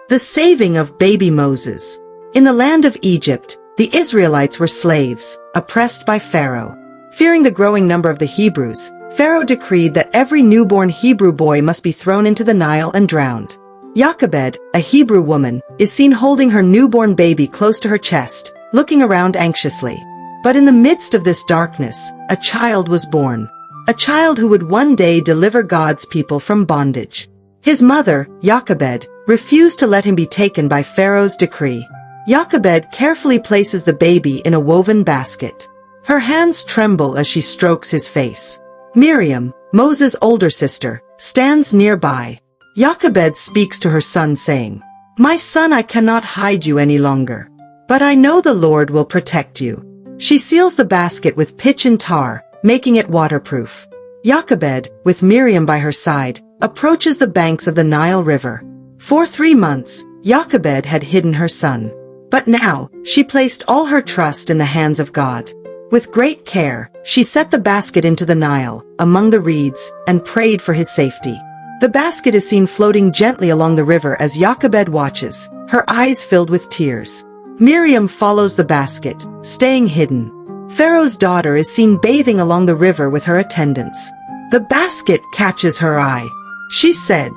The saving of baby Moses. In the land of Egypt, the Israelites were slaves, oppressed by Pharaoh. Fearing the growing number of the Hebrews, Pharaoh decreed that every newborn Hebrew boy must be thrown into the Nile and drowned. Jochebed, a Hebrew woman, is seen holding her newborn baby close to her chest, looking around anxiously. But in the midst of this darkness, a child was born. A child who would one day deliver God's people from bondage. His mother, Jochebed, refused to let him be taken by Pharaoh's decree. Jochebed carefully places the baby in a woven basket. Her hands tremble as she strokes his face. Miriam, Moses' older sister, stands nearby. Jochebed speaks to her son saying, "My son, I cannot hide you any longer. But I know the Lord will protect you." She seals the basket with pitch and tar, making it waterproof. Jochebed, with Miriam by her side, approaches the banks of the Nile River. For 3 months, Jochebed had hidden her son. But now, she placed all her trust in the hands of God. With great care, she set the basket into the Nile, among the reeds, and prayed for his safety. The basket is seen floating gently along the river as Jochebed watches, her eyes filled with tears. Miriam follows the basket, staying hidden. Pharaoh's daughter is seen bathing along the river with her attendants. The basket catches her eye. She said,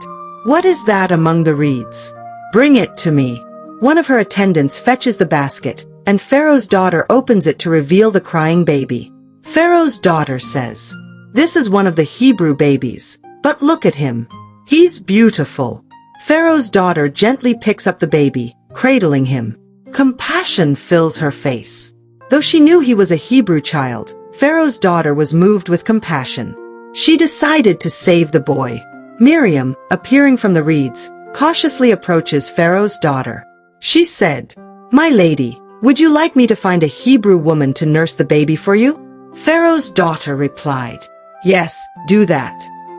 "What is that among the reeds? Bring it to me." One of her attendants fetches the basket, and Pharaoh's daughter opens it to reveal the crying baby. Pharaoh's daughter says, "This is one of the Hebrew babies, but look at him. He's beautiful." Pharaoh's daughter gently picks up the baby, cradling him. Compassion fills her face. Though she knew he was a Hebrew child, Pharaoh's daughter was moved with compassion. She decided to save the boy. Miriam, appearing from the reeds, cautiously approaches Pharaoh's daughter. She said, "My lady, would you like me to find a Hebrew woman to nurse the baby for you?" Pharaoh's daughter replied, "Yes, do that.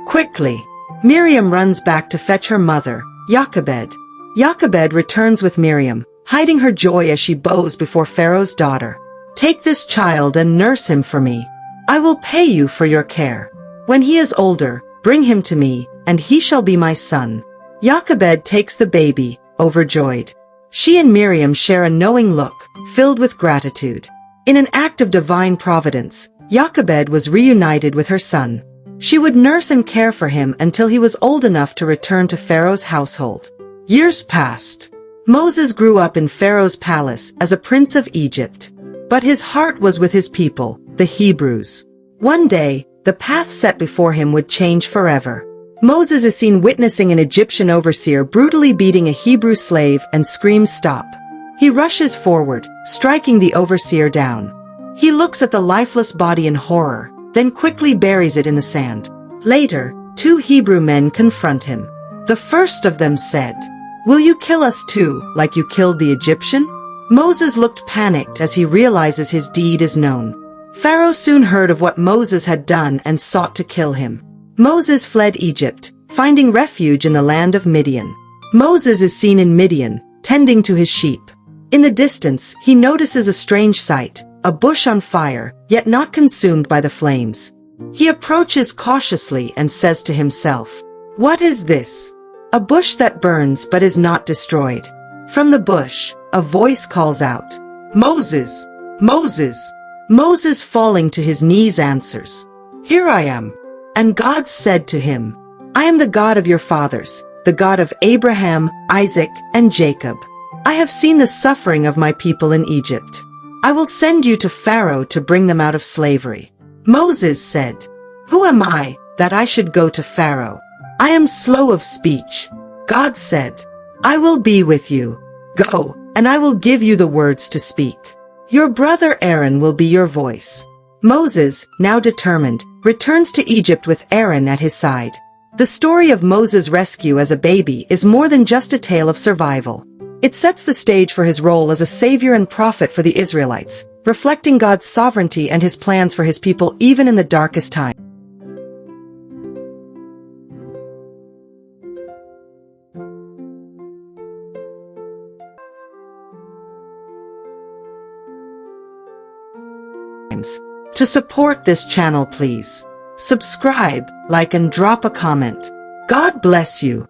Quickly." Miriam runs back to fetch her mother, Jochebed. Jochebed returns with Miriam, hiding her joy as she bows before Pharaoh's daughter. "Take this child and nurse him for me. I will pay you for your care. When he is older, bring him to me, and he shall be my son." Jochebed takes the baby, overjoyed. She and Miriam share a knowing look, filled with gratitude. In an act of divine providence, Jochebed was reunited with her son. She would nurse and care for him until he was old enough to return to Pharaoh's household. Years passed. Moses grew up in Pharaoh's palace as a prince of Egypt. But his heart was with his people, the Hebrews. One day, the path set before him would change forever. Moses is seen witnessing an Egyptian overseer brutally beating a Hebrew slave and screams, "Stop." He rushes forward, striking the overseer down. He looks at the lifeless body in horror, then quickly buries it in the sand. Later, 2 Hebrew men confront him. The first of them said, "Will you kill us too, like you killed the Egyptian?" Moses looked panicked as he realizes his deed is known. Pharaoh soon heard of what Moses had done and sought to kill him. Moses fled Egypt, finding refuge in the land of Midian. Moses is seen in Midian, tending to his sheep. In the distance, he notices a strange sight, a bush on fire, yet not consumed by the flames. He approaches cautiously and says to himself, "What is this? A bush that burns but is not destroyed." From the bush, a voice calls out, "Moses! Moses!" Moses, falling to his knees, answers, "Here I am." And God said to him, "I am the God of your fathers, the God of Abraham, Isaac, and Jacob. I have seen the suffering of my people in Egypt. I will send you to Pharaoh to bring them out of slavery." Moses said, "Who am I, that I should go to Pharaoh? I am slow of speech." God said, "I will be with you. Go, and I will give you the words to speak. Your brother Aaron will be your voice." Moses, now determined, returns to Egypt with Aaron at his side. The story of Moses' rescue as a baby is more than just a tale of survival. It sets the stage for his role as a savior and prophet for the Israelites, reflecting God's sovereignty and his plans for his people even in the darkest times. To support this channel, please subscribe, like, and drop a comment. God bless you.